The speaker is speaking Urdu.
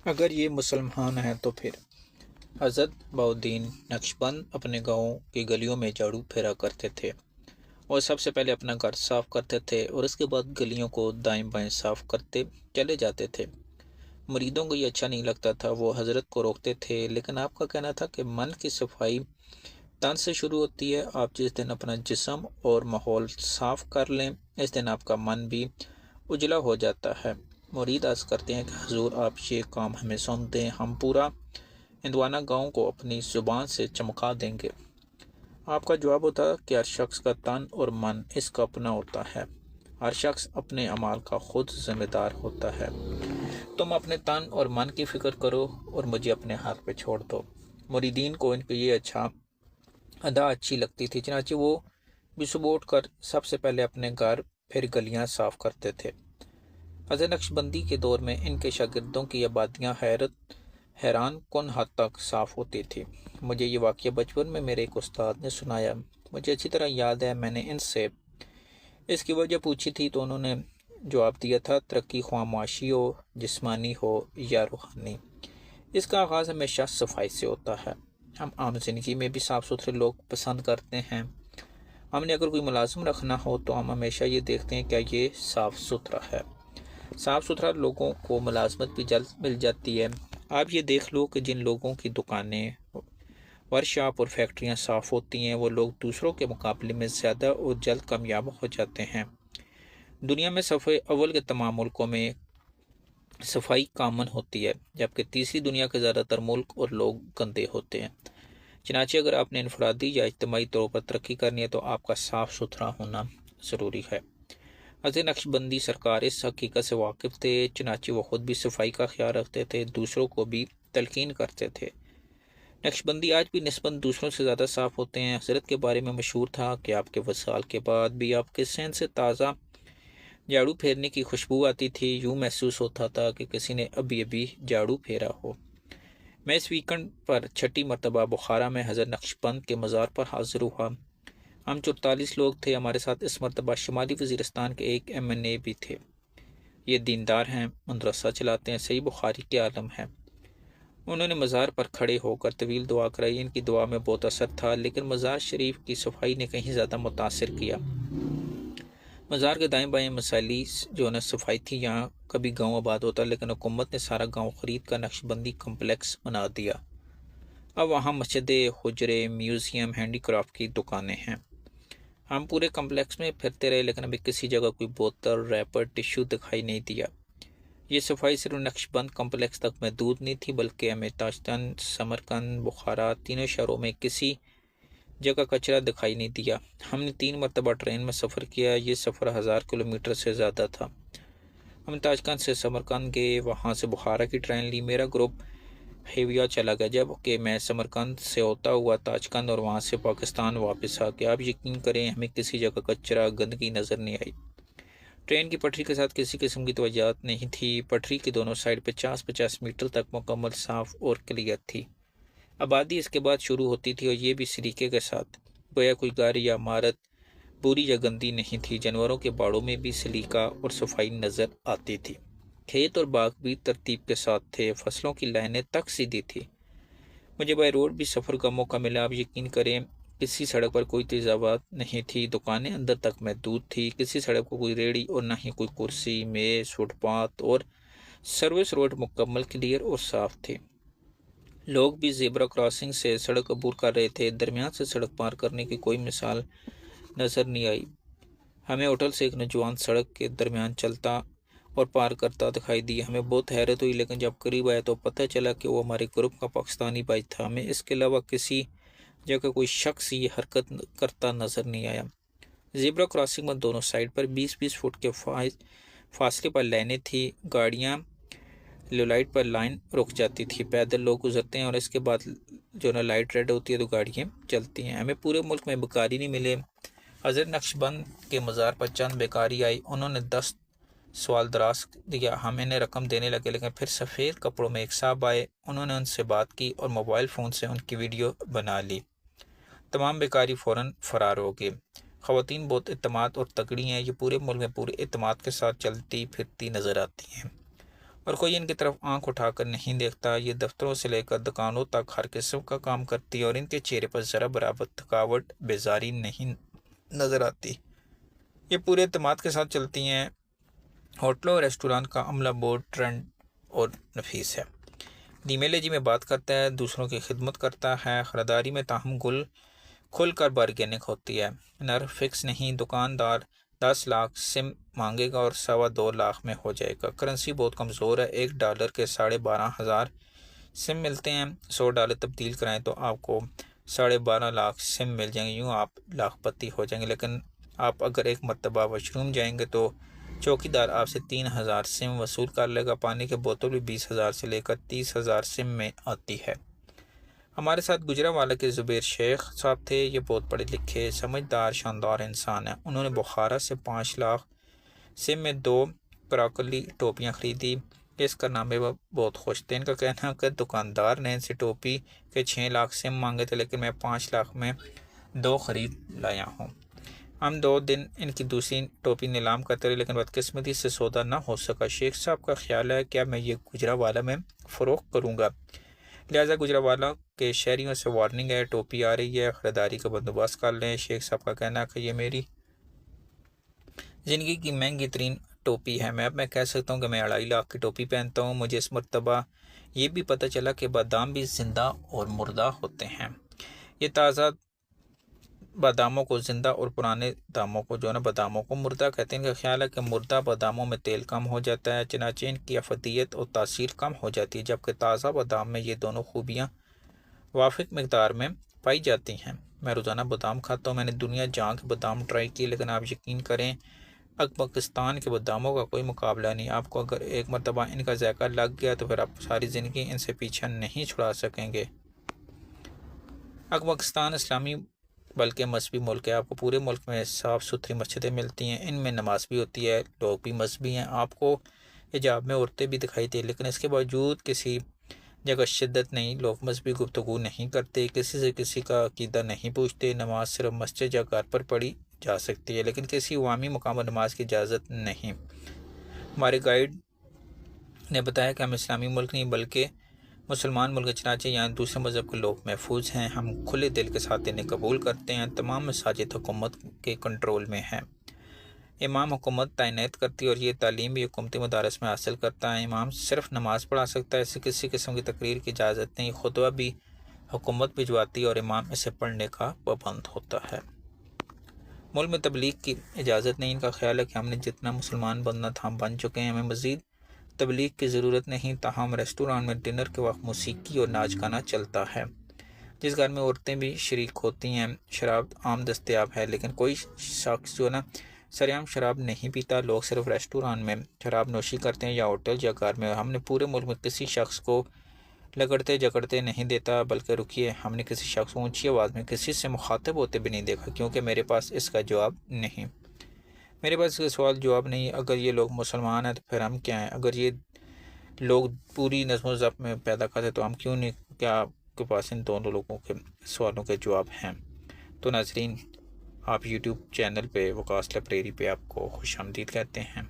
اگر یہ مسلمان ہیں تو پھر حضرت بہاؤالدین نقشبند اپنے گاؤں کی گلیوں میں جھاڑو پھیرا کرتے تھے اور سب سے پہلے اپنا گھر صاف کرتے تھے اور اس کے بعد گلیوں کو دائیں بائیں صاف کرتے چلے جاتے تھے۔ مریدوں کو یہ اچھا نہیں لگتا تھا، وہ حضرت کو روکتے تھے، لیکن آپ کا کہنا تھا کہ من کی صفائی تن سے شروع ہوتی ہے۔ آپ جس دن اپنا جسم اور ماحول صاف کر لیں، اس دن آپ کا من بھی اجلا ہو جاتا ہے۔ مرید عرض کرتے ہیں کہ حضور آپ یہ کام ہمیں سونپ دیں، ہم پورا ہندوانہ گاؤں کو اپنی زبان سے چمکا دیں گے۔ آپ کا جواب ہوتا کہ ہر شخص کا تن اور من اس کا اپنا ہوتا ہے، ہر شخص اپنے اعمال کا خود ذمہ دار ہوتا ہے۔ تم اپنے تن اور من کی فکر کرو اور مجھے اپنے ہاتھ پہ چھوڑ دو۔ مریدین کو ان کی یہ ادا اچھی لگتی تھی، چنانچہ وہ بھی صبح اٹھ کر سب سے پہلے اپنے گھر پھر گلیاں صاف کرتے تھے۔ حضرت نقشبندی کے دور میں ان کے شاگردوں کی آبادیاں حیران کن حد تک صاف ہوتی تھی۔ مجھے یہ واقعہ بچپن میں میرے ایک استاد نے سنایا۔ مجھے اچھی طرح یاد ہے، میں نے ان سے اس کی وجہ پوچھی تھی تو انہوں نے جواب دیا تھا، ترقی خواہ معاشی ہو، جسمانی ہو یا روحانی، اس کا آغاز ہمیشہ صفائی سے ہوتا ہے۔ ہم عام زندگی میں بھی صاف ستھرے لوگ پسند کرتے ہیں۔ ہم نے اگر کوئی ملازم رکھنا ہو تو ہم ہمیشہ یہ دیکھتے ہیں کیا یہ صاف ستھرا ہے۔ صاف ستھرا لوگوں کو ملازمت بھی جلد مل جاتی ہے۔ آپ یہ دیکھ لو کہ جن لوگوں کی دکانیں، ورکشاپ اور فیکٹریاں صاف ہوتی ہیں، وہ لوگ دوسروں کے مقابلے میں زیادہ اور جلد کامیاب ہو جاتے ہیں۔ دنیا میں صفحے اول کے تمام ملکوں میں صفائی کامن ہوتی ہے، جبکہ تیسری دنیا کے زیادہ تر ملک اور لوگ گندے ہوتے ہیں۔ چنانچہ اگر آپ نے انفرادی یا اجتماعی طور پر ترقی کرنی ہے تو آپ کا صاف ستھرا ہونا ضروری ہے۔ حضرت نقشبندی سرکار اس حقیقت سے واقف تھے، چنانچہ وہ خود بھی صفائی کا خیال رکھتے تھے، دوسروں کو بھی تلقین کرتے تھے۔ نقشبندی آج بھی نسبتاً دوسروں سے زیادہ صاف ہوتے ہیں۔ حضرت کے بارے میں مشہور تھا کہ آپ کے وصال کے بعد بھی آپ کے صحن سے تازہ جھاڑو پھیرنے کی خوشبو آتی تھی، یوں محسوس ہوتا تھا کہ کسی نے ابھی ابھی جھاڑو پھیرا ہو۔ میں اس ویکنڈ پر چھٹی مرتبہ بخارا میں حضرت نقشبند کے مزار پر حاضر ہوا۔ ہم 44 لوگ تھے، ہمارے ساتھ اس مرتبہ شمالی وزیرستان کے ایک MNA بھی تھے۔ یہ دیندار ہیں، مدرسہ چلاتے ہیں، صحیح بخاری کے عالم ہیں۔ انہوں نے مزار پر کھڑے ہو کر طویل دعا کرائی۔ ان کی دعا میں بہت اثر تھا، لیکن مزار شریف کی صفائی نے کہیں زیادہ متاثر کیا۔ مزار کے دائیں بائیں مسالی جو ہے صفائی تھی، یہاں کبھی گاؤں آباد ہوتا، لیکن حکومت نے سارا گاؤں خرید کر نقشبندی کمپلیکس بنا دیا۔ اب وہاں مسجدیں، حجرے، میوزیم، ہینڈی کرافٹ کی دکانیں ہیں۔ ہم پورے کمپلیکس میں پھرتے رہے، لیکن ابھی کسی جگہ کوئی بوتل، ریپر، ٹشو دکھائی نہیں دیا۔ یہ صفائی صرف نقشبند کمپلیکس تک محدود نہیں تھی، بلکہ ہمیں تاشقند، سمرقند، بخارا تینوں شہروں میں کسی جگہ کچرا دکھائی نہیں دیا۔ ہم نے 3 مرتبہ ٹرین میں سفر کیا، یہ سفر 1000 کلومیٹر سے زیادہ تھا۔ ہم تاشقند سے سمرقند گئے، وہاں سے بخارا کی ٹرین لی۔ میرا گروپ ہیویا چلا گیا، جب کہ میں سمرقند سے ہوتا ہوا تاشقند اور وہاں سے پاکستان واپس آ گیا۔ آپ یقین کریں ہمیں کسی جگہ کچرا، گندگی نظر نہیں آئی۔ ٹرین کی پٹری کے ساتھ کسی قسم کی توجہات نہیں تھی۔ پٹری کی دونوں سائڈ 50-50 میٹر تک مکمل صاف اور کلیئر تھی۔ آبادی اس کے بعد شروع ہوتی تھی، اور یہ بھی سلیقے کے ساتھ، گویا کوئی گھر یا عمارت بری یا گندی نہیں تھی۔ جانوروں کے باڑوں میں بھی سلیقہ اور صفائی نظر آتی تھی۔ کھیت اور باغ بھی ترتیب کے ساتھ تھے، فصلوں کی لائنیں تک سیدھی تھی۔ مجھے بائی روڈ بھی سفر کا موقع ملا۔ آپ یقین کریں کسی سڑک پر کوئی تیزابات نہیں تھی، دکانیں اندر تک محدود تھی، کسی سڑک پر کوئی ریڑھی اور نہ ہی کوئی کرسی، میز، فٹ پاتھ اور سروس روڈ مکمل کلیئر اور صاف تھے۔ لوگ بھی زیبرا کراسنگ سے سڑک عبور کر رہے تھے، درمیان سے سڑک پار کرنے کی کوئی مثال نظر نہیں آئی۔ ہمیں ہوٹل سے ایک نوجوان سڑک کے درمیان چلتا اور پار کرتا دکھائی دیا۔ ہمیں بہت حیرت ہوئی، لیکن جب قریب آیا تو پتہ چلا کہ وہ ہمارے گروپ کا پاکستانی بھائی تھا۔ ہمیں اس کے علاوہ کسی جگہ کوئی شخص یہ حرکت کرتا نظر نہیں آیا۔ زیبرا کراسنگ میں دونوں سائڈ پر 20-20 فٹ کے فاصلے پر لائنیں تھیں۔ گاڑیاں لائٹ پر لائن رک جاتی تھی، پیدل لوگ گزرتے ہیں، اور اس کے بعد جو نا لائٹ ریڈ ہوتی ہے تو گاڑیاں چلتی ہیں۔ ہمیں پورے ملک میں بیکاری نہیں ملے۔ حضرت نقشبند کے مزار پر چند بیکاری آئی، انہوں نے 10 سوال دراز دیا، ہم انہیں رقم دینے لگے، لیکن پھر سفید کپڑوں میں ایک صاحب آئے، انہوں نے ان سے بات کی اور موبائل فون سے ان کی ویڈیو بنا لی۔ تمام بیکاری فوراً فرار ہو گئے۔ خواتین بہت اعتماد اور تگڑی ہیں، یہ پورے ملک میں پورے اعتماد کے ساتھ چلتی پھرتی نظر آتی ہیں۔ اور کوئی ان کی طرف آنکھ اٹھا کر نہیں دیکھتا۔ یہ دفتروں سے لے کر دکانوں تک ہر قسم کا کام کرتی ہے اور ان کے چہرے پر ذرا برابر تھکاوٹ بیزاری نہیں نظر آتی۔ یہ پورے اعتماد کے ساتھ چلتی ہیں۔ ہوٹلوں اور ریسٹوران کا عملہ بہت ٹرینڈ اور نفیس ہے۔ دھیمے لہجے میں بات کرتا ہے، دوسروں کی خدمت کرتا ہے۔ خریداری میں تاہم کھل کر بارگیننگ ہوتی ہے۔ نرخ فکس نہیں، دکاندار 10 لاکھ سم مانگے گا اور 2.25 لاکھ میں ہو جائے گا۔ کرنسی بہت کمزور ہے، $1 کے 12,500 سم ملتے ہیں۔ $100 تبدیل کرائیں تو آپ کو 12.5 لاکھ سم مل جائیں گے۔ یوں آپ لاکھ پتی ہو جائیں گے۔ لیکن آپ اگر ایک مرتبہ واش روم جائیں گے تو چوکیدار آپ سے 3,000 سم وصول کر لے گا۔ پانی کی بوتل بھی 20,000 سے لے کر 30,000 سم میں آتی ہے۔ ہمارے ساتھ گجرانوالہ کے زبیر شیخ صاحب تھے۔ یہ بہت پڑھے لکھے، سمجھدار، شاندار انسان ہیں۔ انہوں نے بخارا سے 5 لاکھ سم میں 2 کراکلی ٹوپیاں خریدی۔ اس کارنامے پر بہت خوش تھے۔ ان کا کہنا ہے کہ دکاندار نے ان سے ٹوپی کے 6 لاکھ سم مانگے تھے، لیکن میں 5 لاکھ میں 2 خرید لایا ہوں۔ ہم 2 دن ان کی دوسری ٹوپی نیلام کرتے رہے، لیکن بدقسمتی سے سودا نہ ہو سکا۔ شیخ صاحب کا خیال ہے کہ اب میں یہ گجرانوالہ میں فروخت کروں گا، لہٰذا گجرانوالہ کے شہریوں سے وارننگ ہے، ٹوپی آ رہی ہے، خریداری کا بندوبست کر لیں۔ شیخ صاحب کا کہنا ہے کہ یہ میری زندگی کی مہنگی ترین ٹوپی ہے۔ میں کہہ سکتا ہوں کہ میں 2.5 لاکھ کی ٹوپی پہنتا ہوں۔ مجھے اس مرتبہ یہ بھی پتہ چلا کہ بادام بھی زندہ اور مردہ ہوتے ہیں۔ یہ تازہ باداموں کو زندہ اور پرانے داموں کو باداموں کو مردہ کہتے ہیں۔ ان کا خیال ہے کہ مردہ باداموں میں تیل کم ہو جاتا ہے، چنانچہ ان کی افادیت اور تاثیر کم ہو جاتی ہے، جبکہ تازہ بادام میں یہ دونوں خوبیاں وافق مقدار میں پائی جاتی ہیں۔ میں روزانہ بادام کھاتا ہوں۔ میں نے دنیا جہاں کے بادام ٹرائی کیے، لیکن آپ یقین کریں پاکستان کے باداموں کا کوئی مقابلہ نہیں۔ آپ کو اگر ایک مرتبہ ان کا ذائقہ لگ گیا تو پھر آپ ساری زندگی ان سے پیچھا نہیں چھڑا سکیں گے۔ پاکستان اسلامی بلکہ مذہبی ملک ہے۔ آپ کو پورے ملک میں صاف ستھری مسجدیں ملتی ہیں، ان میں نماز بھی ہوتی ہے، لوگ بھی مذہبی ہیں۔ آپ کو حجاب میں عورتیں بھی دکھائی دیں، لیکن اس کے باوجود کسی جگہ شدت نہیں، لوگ مذہبی گفتگو نہیں کرتے، کسی سے کسی کا عقیدہ نہیں پوچھتے۔ نماز صرف مسجد یا گھر پر پڑھی جا سکتی ہے، لیکن کسی عوامی مقام پر نماز کی اجازت نہیں۔ ہمارے گائیڈ نے بتایا کہ ہم اسلامی ملک نہیں بلکہ مسلمان ملک، چنانچہ یہاں دوسرے مذہب کے لوگ محفوظ ہیں۔ ہم کھلے دل کے ساتھ انہیں قبول کرتے ہیں۔ تمام مساجد حکومت کے کنٹرول میں ہیں۔ امام حکومت تعینات کرتی ہے اور یہ تعلیم بھی حکومتی مدارس میں حاصل کرتا ہے۔ امام صرف نماز پڑھا سکتا ہے، اسے کسی قسم کی تقریر کی اجازت نہیں۔ خطبہ بھی حکومت بھجواتی ہے اور امام اسے پڑھنے کا پابند ہوتا ہے۔ ملک میں تبلیغ کی اجازت نہیں۔ ان کا خیال ہے کہ ہم نے جتنا مسلمان بننا تھا ہم بن چکے ہیں، ہمیں مزید تبلیغ کی ضرورت نہیں۔ تاہم ریسٹوران میں ڈنر کے وقت موسیقی اور ناچ گانا چلتا ہے، جس گھر میں عورتیں بھی شریک ہوتی ہیں۔ شراب عام دستیاب ہے، لیکن کوئی شخص سرعام شراب نہیں پیتا۔ لوگ صرف ریسٹوران میں شراب نوشی کرتے ہیں یا ہوٹل یا گھر میں۔ ہم نے پورے ملک میں کسی شخص کو لگڑتے جگڑتے نہیں دیتا، بلکہ رکیے، ہم نے کسی شخص کو اونچی آواز میں کسی سے مخاطب ہوتے بھی نہیں دیکھا، کیونکہ میرے پاس اس کا جواب نہیں۔ میرے پاس اس کا سوال جواب نہیں۔ اگر یہ لوگ مسلمان ہیں تو پھر ہم کیا ہیں؟ اگر یہ لوگ پوری نظم و ضبط میں پیدا کرتے تو ہم کیوں نہیں؟ کیا آپ کے پاس ان دونوں لوگوں کے سوالوں کے جواب ہیں؟ تو ناظرین، آپ یوٹیوب چینل پہ وقاص لائبریری پہ آپ کو خوش آمدید کہتے ہیں۔